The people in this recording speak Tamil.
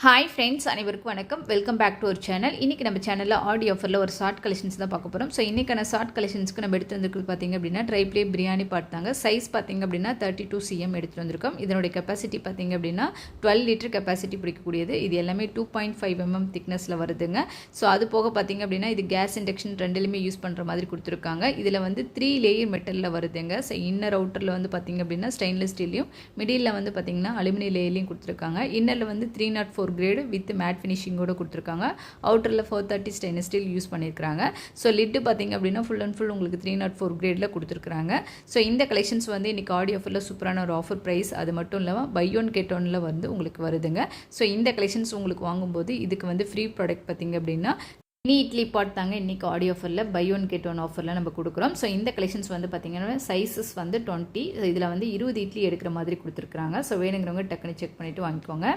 ஹாய் ஃப்ரெண்ட்ஸ், அனைவருக்கும் வணக்கம். Welcome back to our channel. இன்றைக்கி நம்ம சேனலில் ஆடி ஆஃபரில் ஒரு ஷார்ட் கலெக்ஷன்ஸ் தான் பார்க்க போகிறோம். ஸோ இன்றைக்கான ஷார்ட் கலெக்ஷன்ஸ்க்கு நம்ம எடுத்து வந்திருக்கிறது பார்த்திங்க அப்படின்னா ட்ரை ப்ளே பிரியாணி பார்த்தாங்க. சைஸ் பார்த்திங்க அப்படின்னா 32 cm எடுத்துகிட்டு வந்திருக்கோம். இதனுடைய கெப்பாசிட்டி பார்த்திங்க அப்படின்னா 12 லிட்டர் கெப்பாசிட்டி பிடிக்கக்கூடியது. இது எல்லாமே 2.5 mm திக்னஸில் வருதுங்க. ஸோ அது போக பார்த்திங்க அப்படின்னா இது கேஸ் இண்டக்ஷன் ரெண்டுலையுமே யூஸ் பண்ணுற மாதிரி கொடுத்துருக்காங்க. இதில் வந்து 3 லேயர் மெட்டலில் வருதுங்க. ஸோ இன்னர் அவுட்டரில் வந்து பார்த்திங்க அப்படின்னா ஸ்டெயின்லெஸ் ஸ்டீலையும், மிடில் வந்து பார்த்திங்கன்னா அலுமினியம் லேயர்லையும் கொடுத்துருக்காங்க. இன்னரில் வந்து 304 கிரேடு வித் மேட் ஃபினிஷிங்கோட கொடுத்துருக்காங்க. அவுட்டரில் 430 ஸ்டெயின்லெஸ் ஸ்டீல் யூஸ் பண்ணியிருக்காங்க. ஸோ லிட்டு பார்த்திங்க அப்படின்னா ஃபுல் அண்ட் ஃபுல் உங்களுக்கு 304 கிரேடில் கொடுத்துருக்காங்க. ஸோ இந்த கலெக்ஷன்ஸ் வந்து இன்றைக்கி ஆடி ஆஃபரில் சூப்பரான ஒரு ஆஃபர் ப்ரைஸ். அது மட்டும் இல்லாமல் பை ஒன் கெட் ஒன்னில் வந்து உங்களுக்கு வருதுங்க. ஸோ இந்த கலெக்ஷன்ஸ் உங்களுக்கு வாங்கும்போது இதுக்கு வந்து ஃப்ரீ ப்ராடக்ட் பார்த்திங்க அப்படின்னா மினி இட்லி பாட் தாங்க இன்றைக்கி ஆடி ஆஃபரில் பை ஒன் கெட் ஒன் ஆஃபரில் நம்ம கொடுக்குறோம். ஸோ இந்த கலெக்ஷன்ஸ் வந்து பார்த்திங்கன்னா சைஸஸ் வந்து 20. இதில் வந்து 20 இட்லி எடுக்கிற மாதிரி கொடுத்துருக்குறாங்க. ஸோ வேணுங்கிறவங்க டக்குன்னு செக் பண்ணிவிட்டு வாங்கிக்கோங்க.